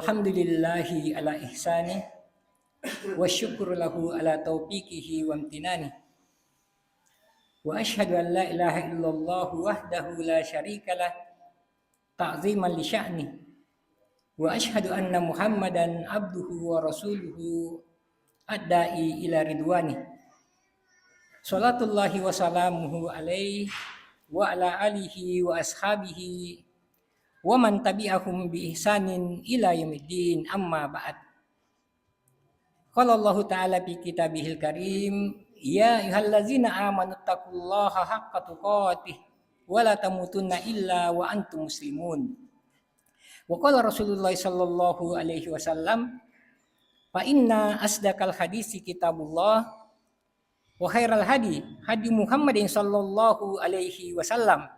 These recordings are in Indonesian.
Alhamdulillahi ala ihsani wa syukru lahu ala taufiqihi wa amtinani wa ashhadu an la ilaha illallah wahdahu la syarikalah ta'ziman li sya'ni wa ashhadu anna muhammadan abduhu wa rasuluhu adda'i ila ridwani salatullahi wa salamuhu alaihi wa ala alihi wa ashabihi wa man tabi'ahum bi ihsanin ila yaumiddin amma ba'd. Qala Allah Ta'ala fi kitabihil karim, ya ayyuhallazina amanu taqullaha haqqa tuqatih wa la tamutunna illa wa antum muslimun. Wa qala Rasulullah sallallahu alaihi wasallam, fa inna asdaqal hadisi kitabullah wa khairal hadi Muhammadin sallallahu alaihi wasallam.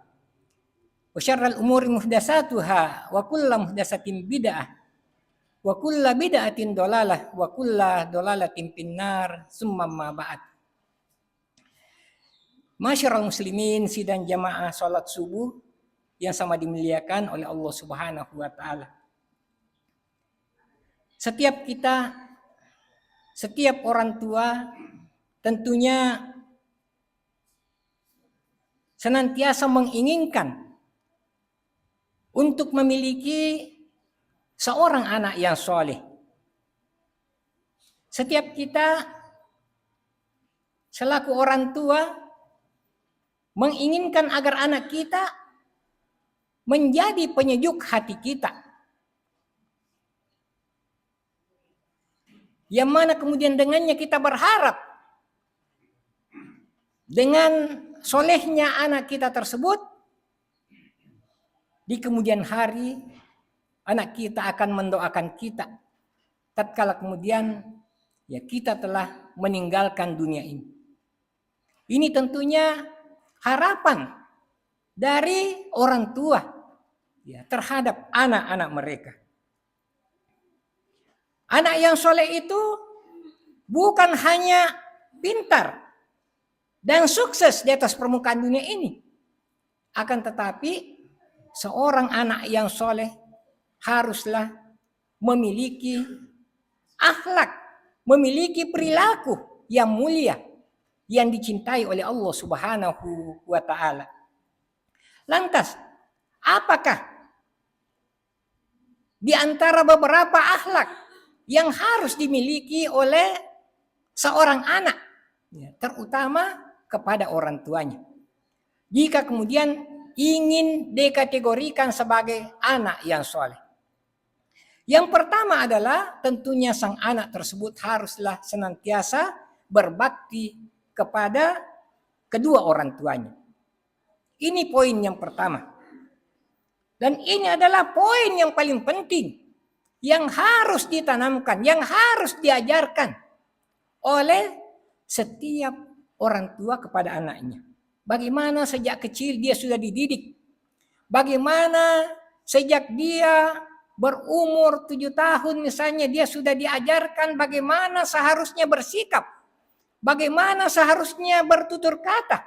Wa syarral umuri muhdatsatuha wa kullu muhdatsatin bid'ah wa kullu bid'atin dolalah wa kullu dolalatin finnar summa ma ba'd. Masyarul muslimin sidang jamaah salat subuh yang sama dimuliakan oleh Allah Subhanahu wa taala. Setiap kita, setiap orang tua tentunya senantiasa menginginkan untuk memiliki seorang anak yang soleh. Setiap kita selaku orang tua menginginkan agar anak kita menjadi penyejuk hati kita. Yang mana kemudian dengannya kita berharap dengan solehnya anak kita tersebut, di kemudian hari anak kita akan mendoakan kita tatkala kemudian ya kita telah meninggalkan dunia ini. Ini tentunya harapan dari orang tua ya terhadap anak-anak mereka. Anak yang soleh itu bukan hanya pintar dan sukses di atas permukaan dunia ini, akan tetapi seorang anak yang soleh haruslah memiliki akhlak, memiliki perilaku yang mulia, yang dicintai oleh Allah Subhanahu wa taala. Lantas, apakah di antara beberapa akhlak yang harus dimiliki oleh seorang anak, terutama kepada orang tuanya, jika kemudian ingin dikategorikan sebagai anak yang soleh? Yang pertama adalah tentunya sang anak tersebut haruslah senantiasa berbakti kepada kedua orang tuanya. Ini poin yang pertama. Dan ini adalah poin yang paling penting yang harus ditanamkan, yang harus diajarkan oleh setiap orang tua kepada anaknya. Bagaimana sejak kecil dia sudah dididik. Bagaimana sejak dia berumur 7 tahun misalnya dia sudah diajarkan bagaimana seharusnya bersikap, bagaimana seharusnya bertutur kata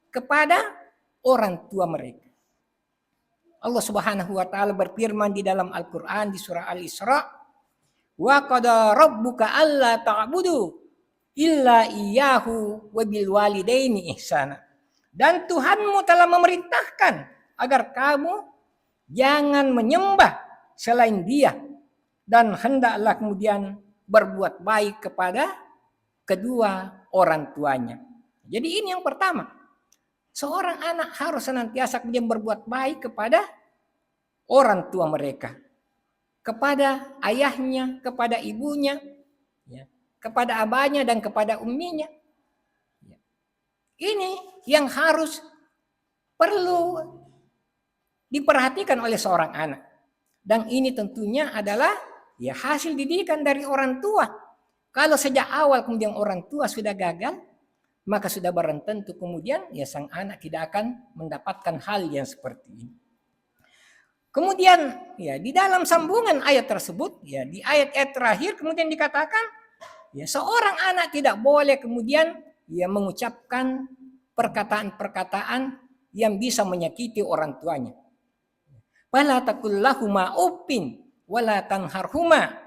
kepada orang tua mereka. Allah Subhanahu wa taala berfirman di dalam Al-Qur'an di surah Al-Isra, wa qada rabbuka alla ta'budu illa iyyahu wa bil walidaini ihsana. Dan Tuhanmu telah memerintahkan agar kamu jangan menyembah selain Dia dan hendaklah kemudian berbuat baik kepada kedua orang tuanya. Jadi ini yang pertama. Seorang anak harus senantiasa kemudian berbuat baik kepada orang tua mereka, kepada ayahnya, kepada ibunya, kepada abahnya dan kepada umminya. Ini yang harus perlu diperhatikan oleh seorang anak. Dan ini tentunya adalah ya hasil didikan dari orang tua. Kalau sejak awal kemudian orang tua sudah gagal, maka sudah barang tentu kemudian ya sang anak tidak akan mendapatkan hal yang seperti ini. Kemudian ya di dalam sambungan ayat tersebut ya di ayat-ayat terakhir kemudian dikatakan ya seorang anak tidak boleh kemudian ya mengucapkan perkataan-perkataan yang bisa menyakiti orang tuanya. Fala taqul lahuma uffin wala tanharhuma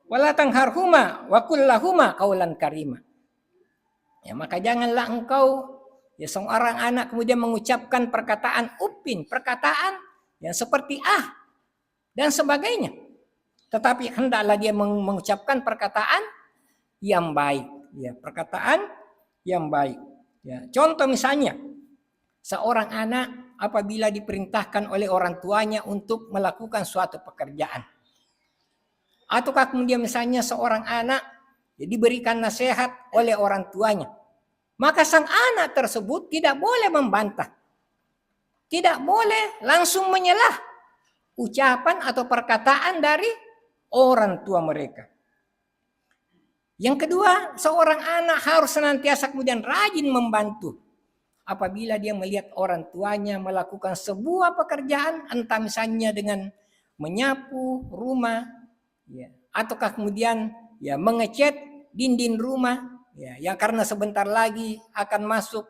wala tanharhuma wa qul lahuma qaulan karima. Ya, maka janganlah engkau ya seorang anak kemudian mengucapkan perkataan upin, perkataan yang seperti dan sebagainya. Tetapi hendaklah dia mengucapkan perkataan yang baik, ya, perkataan yang baik. Ya, contoh misalnya seorang anak apabila diperintahkan oleh orang tuanya untuk melakukan suatu pekerjaan. Ataukah kemudian misalnya seorang anak ya, diberikan nasihat oleh orang tuanya. Maka sang anak tersebut tidak boleh membantah. Tidak boleh langsung menyelah ucapan atau perkataan dari orang tua mereka. Yang kedua, seorang anak harus senantiasa kemudian rajin membantu. Apabila dia melihat orang tuanya melakukan sebuah pekerjaan, entah misalnya dengan menyapu rumah, ya, ataukah kemudian ya mengecat dinding rumah, ya karena sebentar lagi akan masuk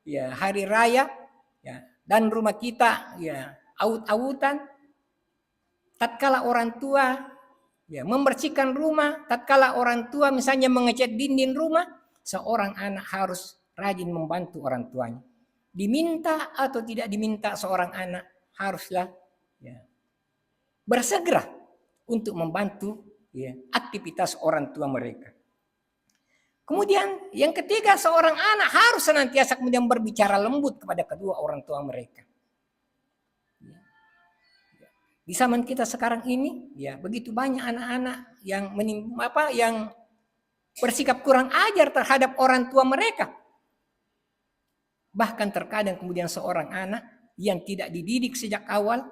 ya hari raya, ya, dan rumah kita ya aut-autan. Tatkala orang tua ya membersihkan rumah, tatkala orang tua misalnya mengecat dinding rumah, seorang anak harus rajin membantu orang tuanya. Diminta atau tidak diminta seorang anak haruslah ya, bersegera untuk membantu ya, aktivitas orang tua mereka. Kemudian yang ketiga, seorang anak harus senantiasa kemudian berbicara lembut kepada kedua orang tua mereka. Di zaman kita sekarang ini, ya begitu banyak anak-anak yang yang bersikap kurang ajar terhadap orang tua mereka. Bahkan terkadang kemudian seorang anak yang tidak dididik sejak awal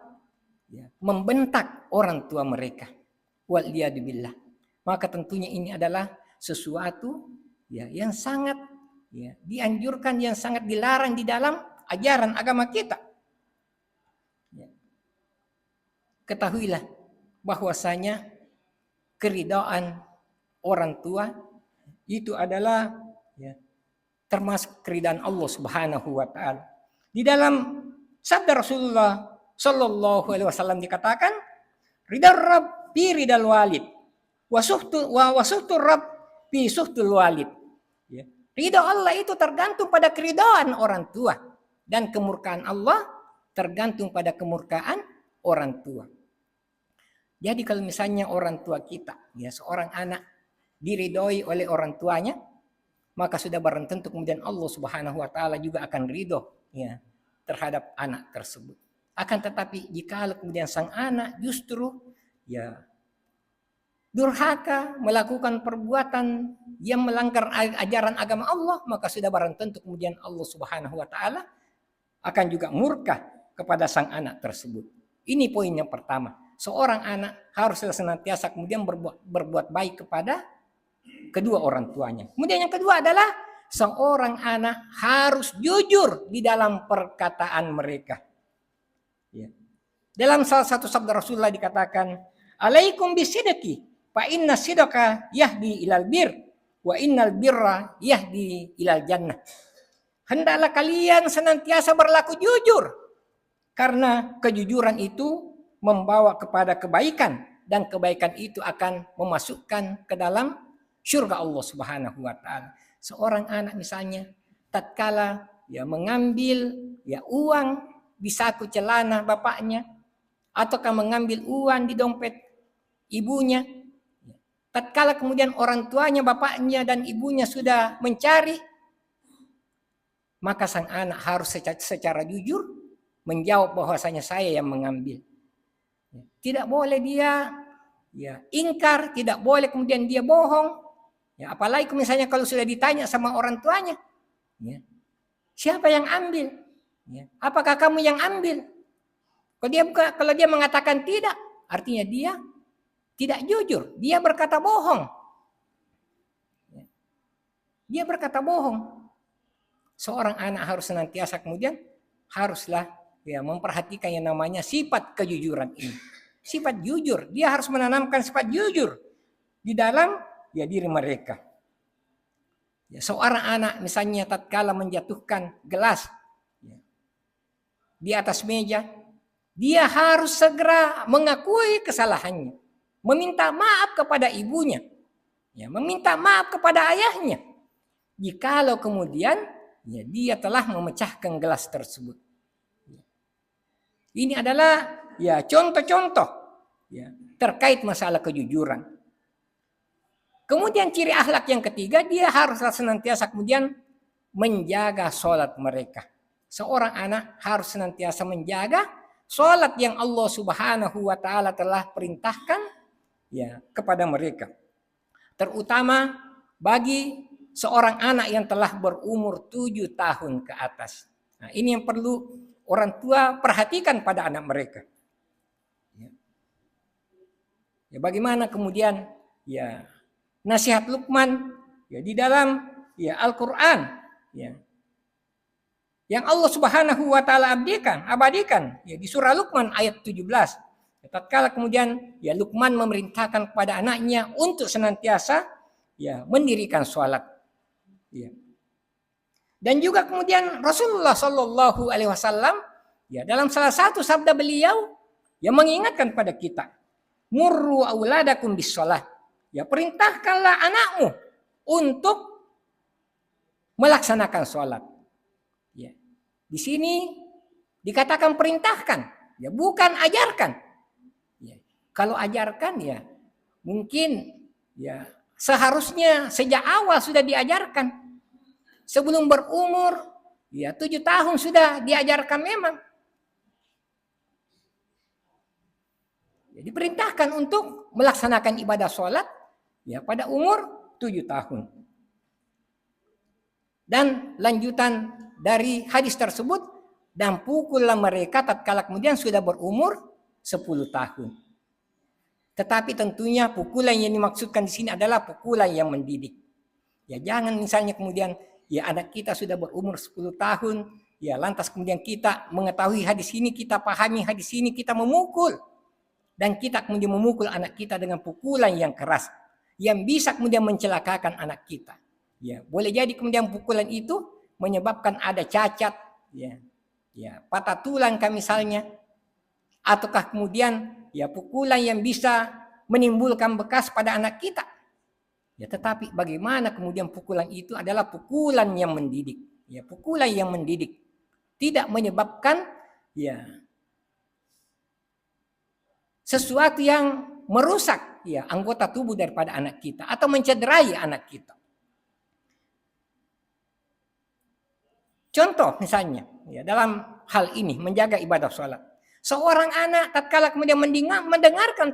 ya, membentak orang tua mereka. Waliyadzubillah. Maka tentunya ini adalah sesuatu ya yang sangat ya, dianjurkan, yang sangat dilarang di dalam ajaran agama kita. Ya. Ketahuilah bahwasanya keridhaan orang tua itu adalah ya, termasuk keridhaan Allah Subhanahu wa taala. Di dalam sabda Rasulullah sallallahu alaihi wasallam dikatakan, ridha Rabb fi ridal walid wa suhtu Rabb fi suhtul walid. Ya. Ridha Allah itu tergantung pada keridhaan orang tua, dan kemurkaan Allah tergantung pada kemurkaan orang tua. Jadi kalau misalnya orang tua kita, ya seorang anak diridhoi oleh orang tuanya, maka sudah barang tentu kemudian Allah Subhanahu wa taala juga akan ridho ya terhadap anak tersebut. Akan tetapi jika kemudian sang anak justru ya durhaka, melakukan perbuatan yang melanggar ajaran agama Allah, maka sudah barang tentu kemudian Allah Subhanahu wa taala akan juga murka kepada sang anak tersebut. Ini poin yang pertama. Seorang anak harus senantiasa kemudian berbuat baik kepada kedua orang tuanya. Kemudian yang kedua adalah seorang anak harus jujur di dalam perkataan mereka. Ya. Dalam salah satu sabda Rasulullah dikatakan, "Alaikum bisidqi, fa inna sidqa yahdi ilal bir, wa innal birra yahdi ilal jannah." Hendaklah kalian senantiasa berlaku jujur, karena kejujuran itu membawa kepada kebaikan, dan kebaikan itu akan memasukkan ke dalam surga Allah Subhanahu wa taala. Seorang anak misalnya tatkala ya mengambil ya uang di saku celana bapaknya, ataukah mengambil uang di dompet ibunya, tatkala kemudian orang tuanya, bapaknya dan ibunya sudah mencari, maka sang anak harus secara jujur menjawab bahwasanya saya yang mengambil. Tidak boleh dia ya ingkar, tidak boleh kemudian dia bohong. Ya, apalagi misalnya kalau sudah ditanya sama orang tuanya, ya, siapa yang ambil? Ya, apakah kamu yang ambil? Kalau dia mengatakan tidak, artinya dia tidak jujur, dia berkata bohong. Ya, dia berkata bohong. Seorang anak harus senantiasa kemudian haruslah ya memperhatikan yang namanya sifat kejujuran ini. Sifat jujur, dia harus menanamkan sifat jujur di dalam ya diri mereka. Ya, seorang anak misalnya tatkala menjatuhkan gelas ya, di atas meja, dia harus segera mengakui kesalahannya, meminta maaf kepada ibunya, ya, meminta maaf kepada ayahnya. Jikalau kemudian ya, dia telah memecahkan gelas tersebut. Ini adalah ya contoh-contoh ya, terkait masalah kejujuran. Kemudian ciri akhlak yang ketiga, dia haruslah senantiasa kemudian menjaga sholat mereka. Seorang anak harus senantiasa menjaga sholat yang Allah Subhanahu wa Ta'ala telah perintahkan ya kepada mereka. Terutama bagi seorang anak yang telah berumur 7 tahun ke atas. Nah, ini yang perlu orang tua perhatikan pada anak mereka. Ya, bagaimana kemudian ya nasihat Luqman ya di dalam ya Al-Qur'an ya. Yang Allah Subhanahu wa Ta'ala abadikan ya di surah Luqman ayat 17. Ya, tatkala kemudian ya Luqman memerintahkan kepada anaknya untuk senantiasa ya mendirikan sholat. Ya. Dan juga kemudian Rasulullah Shallallahu Alaihi Wasallam ya dalam salah satu sabda beliau yang mengingatkan pada kita, murru auladakum bis sholat. Ya perintahkanlah anakmu untuk melaksanakan sholat. Ya. Di sini dikatakan perintahkan, ya bukan ajarkan. Ya. Kalau ajarkan ya mungkin ya seharusnya sejak awal sudah diajarkan. Sebelum berumur ya 7 tahun sudah diajarkan memang. Ya, diperintahkan untuk melaksanakan ibadah sholat ya pada umur 7 tahun. Dan lanjutan dari hadis tersebut, dan pukullah mereka tatkala kemudian sudah berumur 10 tahun. Tetapi tentunya pukulan yang dimaksudkan di sini adalah pukulan yang mendidik. Ya jangan misalnya kemudian ya anak kita sudah berumur 10 tahun, ya lantas kemudian kita mengetahui hadis ini, kita pahami hadis ini, kita memukul. Dan kita kemudian memukul anak kita dengan pukulan yang keras, yang bisa kemudian mencelakakan anak kita. Ya, boleh jadi kemudian pukulan itu menyebabkan ada cacat, ya patah tulang misalnya, ataukah kemudian ya pukulan yang bisa menimbulkan bekas pada anak kita. Ya, tetapi bagaimana kemudian pukulan itu adalah pukulan yang mendidik, ya pukulan yang mendidik, tidak menyebabkan ya sesuatu yang merusak ya anggota tubuh daripada anak kita atau mencederai anak kita. Contoh misalnya ya dalam hal ini menjaga ibadah sholat. Seorang anak tatkala kemudian mendengarkan